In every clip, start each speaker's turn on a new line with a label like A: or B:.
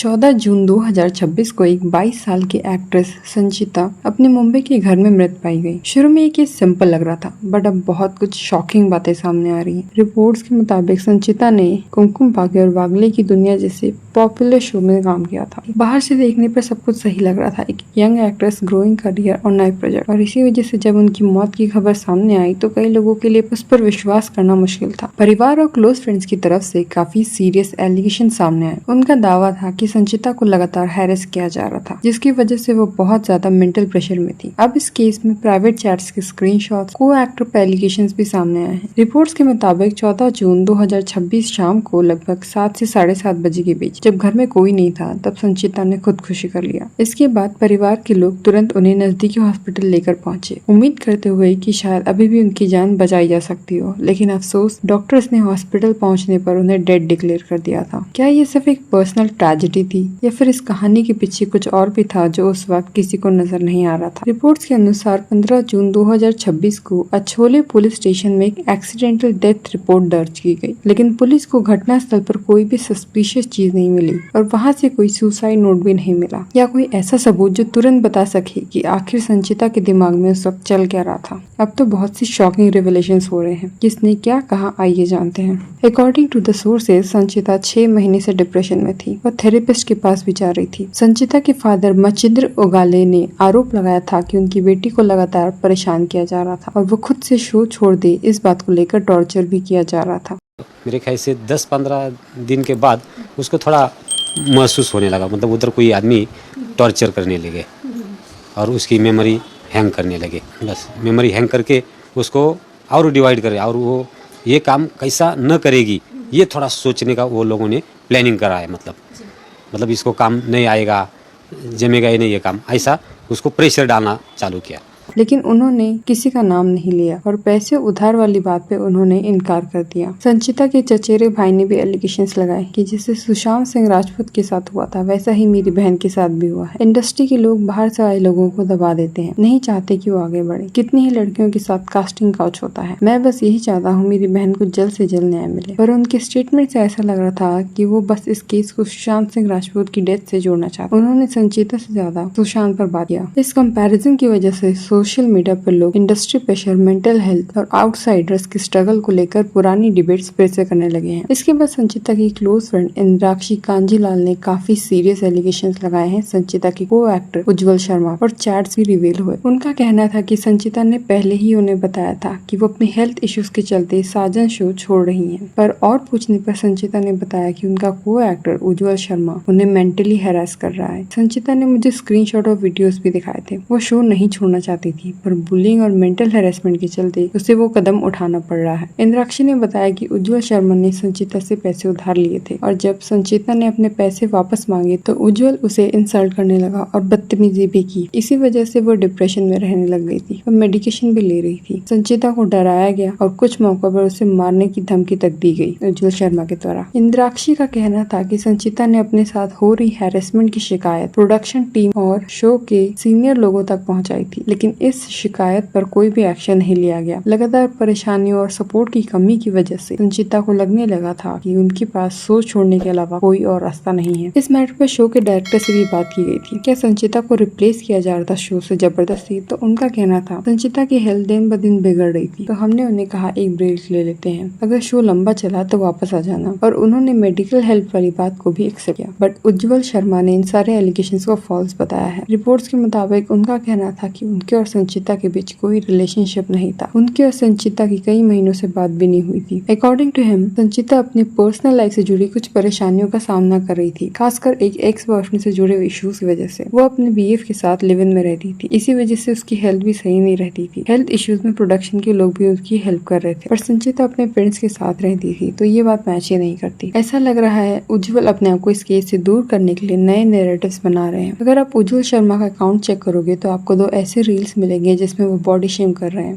A: 14 जून 2026 को एक 22 साल की एक्ट्रेस संचिता अपने मुंबई के घर में मृत पाई गई। शुरू में ये केस सिंपल लग रहा था, बट अब बहुत कुछ शॉकिंग बातें सामने आ रही हैं। रिपोर्ट्स के मुताबिक संचिता ने कुमकुम भाग्य और वागले की दुनिया जैसे पॉपुलर शो में काम किया था। बाहर से देखने पर सब कुछ सही लग रहा था, एक यंग एक्ट्रेस, ग्रोइंग करियर और नए प्रोजेक्ट। और इसी वजह से जब उनकी मौत की खबर सामने आई तो कई लोगों के लिए उस पर विश्वास करना मुश्किल था। परिवार और क्लोज फ्रेंड्स की तरफ से काफी सीरियस एलिगेशन सामने आए। उनका दावा था कि संचिता को लगातार हैरेस किया जा रहा था, जिसकी वजह से वो बहुत ज्यादा मेंटल प्रेशर में थी। अब इस केस में प्राइवेट चैट्स के स्क्रीनशॉट्स, को एक्टर पे एलिगेशंस भी सामने आए हैं। रिपोर्ट्स के मुताबिक 14 जून 2026 शाम को लगभग 7 से 7:30 बजे के बीच, जब घर में कोई नहीं था, तब संचिता ने खुदकुशी कर लिया। इसके बाद परिवार के लोग तुरंत उन्हें नजदीकी हॉस्पिटल लेकर पहुंचे, उम्मीद करते हुए कि शायद अभी भी उनकी जान बचाई जा सकती हो। लेकिन अफसोस, डॉक्टर्स ने हॉस्पिटल पहुंचने पर उन्हें डेड डिक्लेयर कर दिया था। क्या ये सिर्फ एक पर्सनल ट्रेजेडी थी या फिर इस कहानी के पीछे कुछ और भी था जो उस वक्त किसी को नजर नहीं आ रहा था? रिपोर्ट्स के अनुसार 15 जून 2026 को अछोले पुलिस स्टेशन में एक एक्सीडेंटल डेथ रिपोर्ट दर्ज की गई, लेकिन पुलिस को घटना स्थल पर कोई भी सस्पिशियस चीज नहीं मिली और वहां से कोई सुसाइड नोट भी नहीं मिला या कोई ऐसा सबूत जो तुरंत बता सके कि आखिर संचिता के दिमाग में उस वक्त चल क्या रहा था। अब तो बहुत सी शॉकिंग रिवेलेशंस हो रहे हैं। किसने क्या कहा, आइए जानते हैं। अकॉर्डिंग टू द सोर्सेज, संचिता 6 महीने से डिप्रेशन में थी। वह थेरेपिस्ट के पास भी जा रही थी। संचिता के फादर मचिंद्र ओगाले ने आरोप लगाया था कि उनकी बेटी को लगातार परेशान किया जा रहा था और वो खुद से शो छोड़ दे, इस बात को लेकर टॉर्चर भी किया जा रहा था।
B: मेरे ख्याल से 10-15 दिन के बाद उसको थोड़ा महसूस होने लगा, मतलब उधर कोई आदमी टॉर्चर करने लगे और उसकी मेमोरी हैंग करने लगे। बस मेमोरी हैंग करके उसको और डिवाइड करे और वो ये काम कैसा न करेगी, ये थोड़ा सोचने का वो लोगों ने प्लानिंग करा है। मतलब इसको काम नहीं आएगा, जमेगा ही नहीं ये काम, ऐसा उसको प्रेशर डालना चालू किया।
A: लेकिन उन्होंने किसी का नाम नहीं लिया और पैसे उधार वाली बात पे उन्होंने इनकार कर दिया। संचिता के चचेरे भाई ने भी एलिगेशंस लगाए कि जैसे सुशांत सिंह राजपूत के साथ हुआ था, वैसा ही मेरी बहन के साथ भी हुआ है। इंडस्ट्री के लोग बाहर से आए लोगों को दबा देते हैं, नहीं चाहते कि वो आगे बढ़े। कितनी ही लड़कियों के साथ कास्टिंग काउच होता है। मैं बस यही चाहता हूँ मेरी बहन को जल्द से जल्द न्याय मिले। पर उनके स्टेटमेंट से ऐसा लग रहा था कि वो बस इस केस को सुशांत सिंह राजपूत की डेथ से जोड़ना चाहते। उन्होंने संचिता से ज्यादा सुशांत पर बात किया। इस कंपैरिजन की वजह से सोशल मीडिया पर लोग इंडस्ट्री प्रेशर, मेंटल हेल्थ और आउटसाइडर्स के स्ट्रगल को लेकर पुरानी डिबेट्स फिर से करने लगे हैं। इसके बाद संचिता की क्लोज फ्रेंड इंद्राक्षी कांजीलाल ने काफी सीरियस एलिगेशंस लगाए हैं संचिता की को एक्टर उज्जवल शर्मा, और चैट्स भी रिवील हुए। उनका कहना था कि संचिता ने पहले ही उन्हें बताया था कि वो अपने हेल्थ इश्यूज के चलते साजन शो छोड़ रही है। पर और पूछने पर संचिता ने बताया कि उनका को एक्टर उज्जवल शर्मा उन्हें मेंटली हैरेस कर रहा है। संचिता ने मुझे स्क्रीनशॉट और वीडियोस भी दिखाए थे। वो शो नहीं छोड़ना चाहती थी, पर बुलिंग और मेंटल हैरेसमेंट के चलते उसे वो कदम उठाना पड़ रहा है। इंद्राक्षी ने बताया कि उज्जवल शर्मा ने संचिता से पैसे उधार लिए थे और जब संचिता ने अपने पैसे वापस मांगे तो उज्जवल उसे इंसल्ट करने लगा और बदतमीजी भी की। इसी वजह से वो डिप्रेशन में रहने लग गई थी और मेडिकेशन भी ले रही थी। संचिता को डराया गया और कुछ मौकों पर उसे मारने की धमकी तक दी गई उज्जवल शर्मा के द्वारा। इंद्राक्षी का कहना था कि संचिता ने अपने साथ हो रही हैरेसमेंट की शिकायत प्रोडक्शन टीम और शो के सीनियर लोगों तक पहुंचाई थी, लेकिन इस शिकायत पर कोई भी एक्शन नहीं लिया गया। लगातार परेशानियों और सपोर्ट की कमी की वजह से संचिता को लगने लगा था कि उनके पास सोच छोड़ने के अलावा कोई और रास्ता नहीं है। इस मैटर पर शो के डायरेक्टर से भी बात की गई थी, क्या संचिता को रिप्लेस किया जा रहा था शो से जबरदस्ती? तो उनका कहना था संचिता की हेल्थ दिन ब दिन बिगड़ रही थी, तो हमने उन्हें कहा एक ब्रेक ले लेते हैं, अगर शो लंबा चला तो वापस आ जाना। और उन्होंने मेडिकल हेल्प वाली बात को भी एक्सेप्ट किया। बट उज्जवल शर्मा ने इन सारे एलिगेशंस को फॉल्स बताया है। रिपोर्ट्स के मुताबिक उनका कहना था कि उनके और संचिता के बीच कोई रिलेशनशिप नहीं था। उनके और संचिता की कई महीनों से बात भी नहीं हुई थी। अकॉर्डिंग टू हिम, संचिता अपनी पर्सनल लाइफ से जुड़ी कुछ परेशानियों का सामना कर रही थी, खासकर एक एक्स बॉयफ्रेंड से जुड़े इश्यूज की वजह से। वो अपने बीएफ के साथ लिव इन में रहती थी, इसी वजह से उसकी हेल्थ भी सही नहीं रहती थी। हेल्थ इश्यूज में प्रोडक्शन के लोग भी उसकी हेल्प कर रहे थे, पर संचिता अपने पेरेंट्स के साथ रहती थी, तो ये बात मैच ही नहीं करती। ऐसा लग रहा है उज्जवल अपने आप को इस केस से दूर करने के लिए नए नैरेटिव्स बना रहे हैं। अगर आप उज्जवल शर्मा का अकाउंट चेक करोगे तो आपको 2 ऐसे रील्स मिलेंगे जिसमें वो बॉडी शेम कर रहे हैं।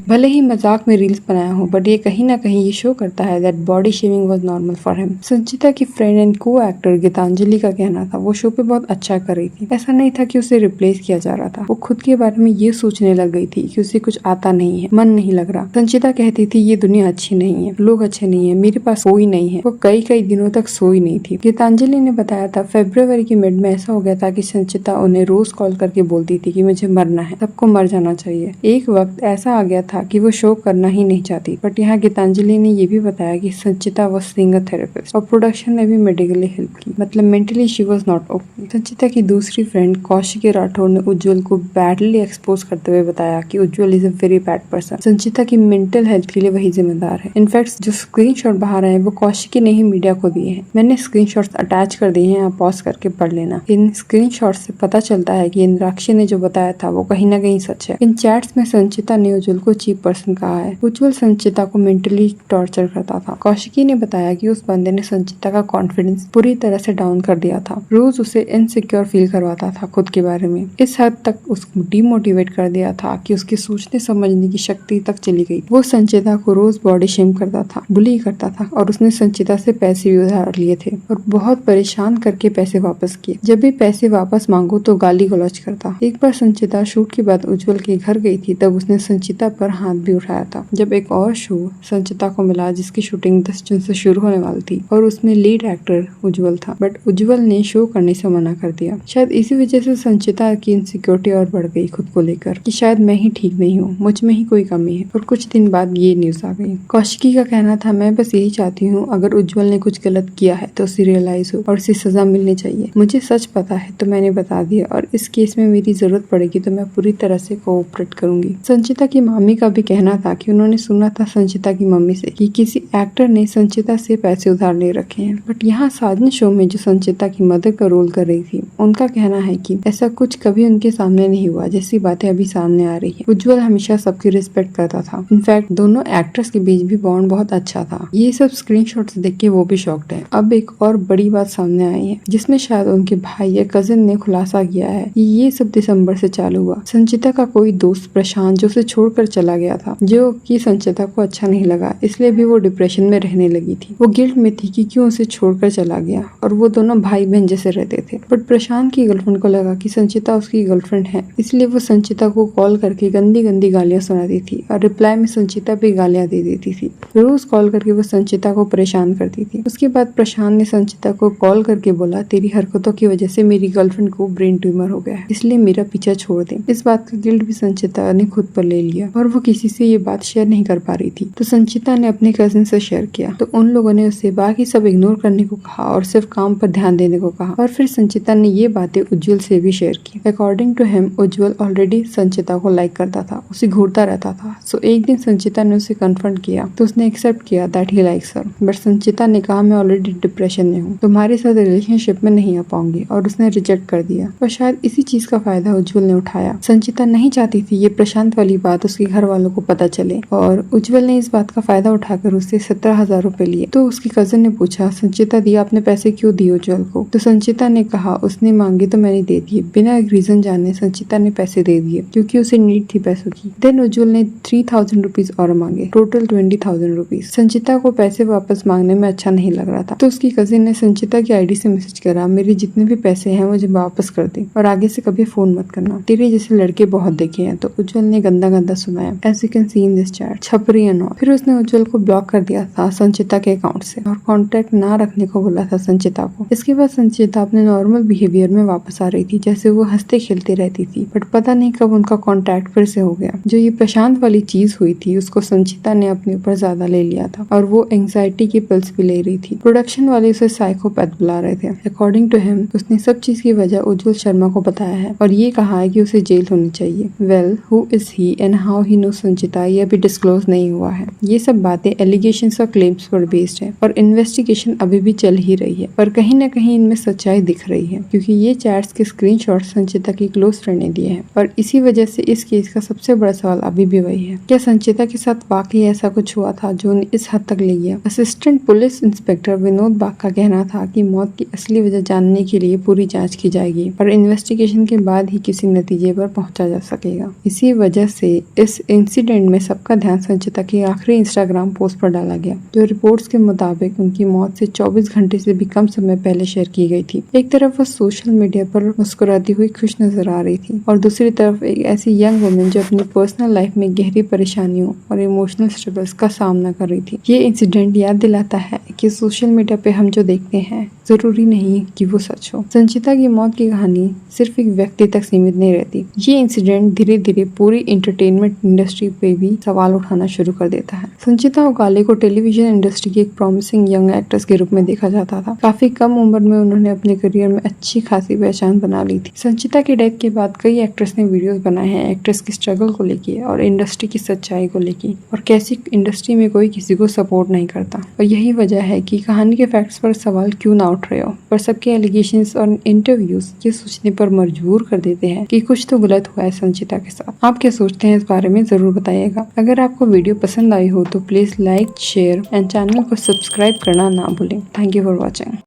A: भले ही मजाक में रील्स बनाया हो, बट ये कहीं ना कहीं ये शो करता है that body shaving was normal for him. Sanchita की friend and coactor Geetanjali का कहना था वो शो पे बहुत अच्छा कर रही थी। ऐसा नहीं था कि उसे रिप्लेस किया जा रहा था, वो खुद के बारे में ये सोचने लग गई थी कि उसे कुछ आता नहीं है, मन नहीं लग रहा। संचिता कहती थी ये दुनिया अच्छी नहीं है, लोग अच्छे नहीं है, मेरे पास कोई नहीं है। वो कई दिनों तक सोई नहीं थी। गीतांजलि ने बताया था फरवरी की मिड में ऐसा हो गया था कि संचिता उन्हें रोज कॉल करके बोलती थी कि मुझे मरना है, सबको मर जाना चाहिए। एक वक्त ऐसा आ गया था कि वो शो करना ही नहीं चाहती। बट यहाँ गीतांजलि ने ये भी बताया कि Sanchita was seeing a therapist और प्रोडक्शन ने भी मेडिकली हेल्प की, मतलब mentally she was not okay. Sanchita की दूसरी फ्रेंड कौशिकी राठौर ने उज्जवल को बैडली एक्सपोज करते हुए बताया कि Ujjwal is a very bad person. Sanchita की मेंटल हेल्थ के लिए वही जिम्मेदार है। इनफैक्ट जो स्क्रीनशॉट बाहर आए वो कौशिकी ने ही मीडिया को दिए हैं। मैंने स्क्रीनशॉट्स अटैच कर दिए हैं, आप पॉज करके पढ़ लेना। इन स्क्रीनशॉट से पता चलता है कि इंद्राक्षी ने जो बताया था वो कहीं ना कहीं सच है। इन चैट्स में संचिता ने उज्जवल को चीप पर्सन कहा है। उज्जवल संचिता को मेंटली टॉर्चर करता था। कौशिकी ने बताया कि उस बंदे ने संचिता का कॉन्फिडेंस पूरी तरह से डाउन कर दिया था, रोज उसे इनसिक्योर फील करवाता था खुद के बारे में, इस हद तक उसको डिमोटिवेट कर दिया था कि उसकी सोचने समझने की शक्ति तक चली गई। वो संचिता को रोज बॉडी शेम करता था, बुली करता था और उसने संचिता से पैसे भी उधार लिए थे और बहुत परेशान करके पैसे वापस किए। जब भी पैसे वापस मांगो तो गाली गलौज करता। एक बार संचिता शूट के बाद उज्जवल के घर गई थी, तब उसने संचिता पर हाथ भी उठाया था। जब एक और शो संचिता को मिला जिसकी शूटिंग 10 जून से शुरू होने वाली थी और उसमें लीड एक्टर उज्जवल था, बट उज्जवल ने शो करने से मना कर दिया। शायद इसी वजह से संचिता की इनसिक्योरिटी और बढ़ गई खुद को लेकर कि शायद मैं ही ठीक नहीं हूँ, मुझ में ही कोई कमी है। और कुछ दिन बाद ये न्यूज आ गई। कौशिकी का कहना था मैं बस यही चाहती हूँ अगर उज्जवल ने कुछ गलत किया है तो उसे रियलाइज हो और उसे सजा मिलनी चाहिए। मुझे सच पता है तो मैंने बता दिया और इस केस में मेरी जरूरत पड़ेगी तो मैं पूरी तरह से कोऑपरेट करूंगी। संचिता की मामी का भी कहना था कि उन्होंने सुना था संचिता की मम्मी से कि किसी एक्टर ने संचिता से पैसे उधार ले रखे हैं। बट यहाँ साजन शो में जो संचिता की मदर का रोल कर रही थी उनका कहना है कि ऐसा कुछ कभी उनके सामने नहीं हुआ जैसी बातें अभी सामने आ रही है। उज्जवल हमेशा सबकी रिस्पेक्ट करता था। इनफैक्ट दोनों एक्टर्स के बीच भी बॉन्ड बहुत अच्छा था। ये सब स्क्रीनशॉट्स देख के वो भी शॉक्ड है। अब एक और बड़ी बात सामने आई है जिसमें शायद उनके भाई या कजिन ने खुलासा किया है कि ये सब दिसंबर से चालू हुआ। संचिता का कोई दोस्त प्रशांत जो उसे छोड़कर चला गया था, जो कि संचिता को अच्छा नहीं लगा, इसलिए भी वो डिप्रेशन में रहने लगी थी। वो गिल्ट में थी कि क्यों उसे छोड़कर चला गया और वो दोनों भाई बहन जैसे रहते थे। बट प्रशांत की गर्लफ्रेंड को लगा कि संचिता उसकी गर्लफ्रेंड है, इसलिए वो संचिता को कॉल करके गंदी गंदी गालियां सुनाती थी और रिप्लाई में संचिता भी गालियां दे देती थी। रोज कॉल करके वो संचिता को परेशान करती थी। उसके बाद प्रशांत ने संचिता को कॉल करके बोला तेरी हरकतों की वजह से मेरी गर्लफ्रेंड को ब्रेन ट्यूमर हो गया है, इसलिए मेरा पीछा छोड़ दे। इस बात का गिल्ट भी संचिता ने खुद पर ले लिया और वो किसी से ये बात शेयर नहीं कर पा रही थी। तो संचिता ने अपने कजिन से शेयर किया तो उन लोगों ने उससे बाकी सब इग्नोर करने को कहा और सिर्फ काम पर ध्यान देने को कहा। और फिर संचिता ने ये बातें उज्जवल से भी शेयर की। According to him Ujjwal already Sanchita को लाइक करता था, उसे घूरता रहता था। सो एक दिन संचिता ने उसे कन्फ्रंट किया तो उसने एक्सेप्ट किया that he likes her. But Sanchita ने कहा मैं ऑलरेडी डिप्रेशन में हूँ, तुम्हारे साथ रिलेशनशिप में नहीं आ पाऊंगी, और उसने रिजेक्ट कर दिया। और शायद इसी चीज का फायदा उज्जवल ने उठाया। संचिता नहीं चाहती थी ये प्रशांत वाली बात उसके घर वालों को पता चले और उज्जवल ने इस बात का फायदा उठाकर उससे 17,000 रुपए लिए। तो उसकी कजिन ने पूछा संचिता दी आपने पैसे क्यों दिए उज्जवल को? तो संचिता ने कहा उसने मांगे तो मैंने दे दिए। बिना एक रीजन जाने संचिता ने पैसे दे दिए क्योंकि उसे नीड थी पैसों की। देन उज्जवल ने 3,000 रुपीज और मांगे, टोटल 20,000 रुपीज। संचिता को पैसे वापस मांगने में अच्छा नहीं लग रहा था तो उसकी कजिन ने संचिता की आईडी से मैसेज करा मेरे जितने भी पैसे हैं मुझे वापस कर दे और आगे से कभी फोन मत करना, तेरे जैसे लड़के बहुत देखे हैं। तो उज्जवल ने गंदा गंदा सुनाया as you can see in this chat, छपरी एंड ऑल। फिर उसने उज्जवल को ब्लॉक कर दिया था संचिता के अकाउंट से और कॉन्टेक्ट ना रखने को बोला था संचिता को। इसके बाद संचिता अपने नॉर्मल बिहेवियर में वापस आ रही थी, जैसे वो हंसते खेलते रहती थी। बट पता नहीं कब उनका कॉन्टेक्ट फिर से हो गया। जो ये प्रशांत वाली चीज हुई थी उसको संचिता ने अपने ऊपर ज्यादा ले लिया था और वो एंग्जाइटी की पिल्स भी ले रही थी। प्रोडक्शन वाले उसे साइकोपैथ बुला रहे थे। अकॉर्डिंग टू हिम उसने सब चीज की वजह उज्जवल शर्मा को बताया है और ये कहा है कि उसे जेल होनी चाहिए। Well who is he and how he know Sanchita ये अभी डिस्क्लोज नहीं हुआ है। ये सब बातें एलिगेशंस और क्लेम्स पर बेस्ड है और इन्वेस्टिगेशन अभी भी चल ही रही है, पर कहीं न कहीं इनमें सच्चाई दिख रही है क्योंकि ये चैट्स के स्क्रीनशॉट संचिता की क्लोज फ्रेंड ने दिए हैं और इसी वजह से इस केस का सबसे बड़ा सवाल अभी भी वही है, क्या संचिता के साथ वाकई ऐसा कुछ हुआ था जो उन्हें इस हद तक ले गया। असिस्टेंट पुलिस इंस्पेक्टर विनोद बाग का कहना था कि मौत की असली वजह जानने के लिए पूरी जांच की जाएगी और इन्वेस्टिगेशन के बाद ही किसी नतीजे पर पहुंचा जा सकेगा। इसी वजह से इस इंसिडेंट में सबका ध्यान संचिता की आखिरी इंस्टाग्राम पोस्ट पर डाला गया, जो रिपोर्ट्स के मुताबिक उनकी मौत से 24 घंटे से भी कम समय पहले शेयर की गई थी। एक तरफ वो सोशल मीडिया पर मुस्कुराती हुई खुश नजर आ रही थी और दूसरी तरफ एक ऐसी यंग वुमेन जो अपनी पर्सनल लाइफ में गहरी परेशानियों और इमोशनल स्ट्रगल्स का सामना कर रही थी। ये इंसिडेंट याद दिलाता है कि सोशल मीडिया पे हम जो देखते हैं जरूरी नहीं कि वो सच हो। संचिता की मौत की कहानी सिर्फ एक व्यक्ति तक सीमित नहीं रहती। ये इंसिडेंट धीरे धीरे पूरी इंटरटेनमेंट इंडस्ट्री पे भी सवाल उठाना शुरू कर देता है। संचिता उगाले को टेलीविजन इंडस्ट्री की एक प्रॉमिसिंग यंग एक्ट्रेस के रूप में देखा जाता था। काफी कम उम्र में उन्होंने अपने करियर में अच्छी खासी पहचान बना ली थी। संचिता की डेथ के बाद कई एक्ट्रेस ने वीडियोस बनाए हैं एक्ट्रेस की स्ट्रगल को लेके और इंडस्ट्री की सच्चाई को लेके, और कैसी इंडस्ट्री में कोई किसी को सपोर्ट नहीं करता। और यही वजह है कि कहानी के फैक्ट्स पर सवाल क्यों ना उठ रहे हो, पर सबके एलिगेशंस और इंटरव्यूज ये सोचने पर मजबूर कर देते हैं कि कुछ तो गलत हुआ है संचिता के साथ। आप क्या सोचते हैं इस बारे में जरूर बताइएगा। अगर आपको वीडियो पसंद आई हो तो please like, share and channel को सब्सक्राइब करना ना भूलें। Thank you for watching.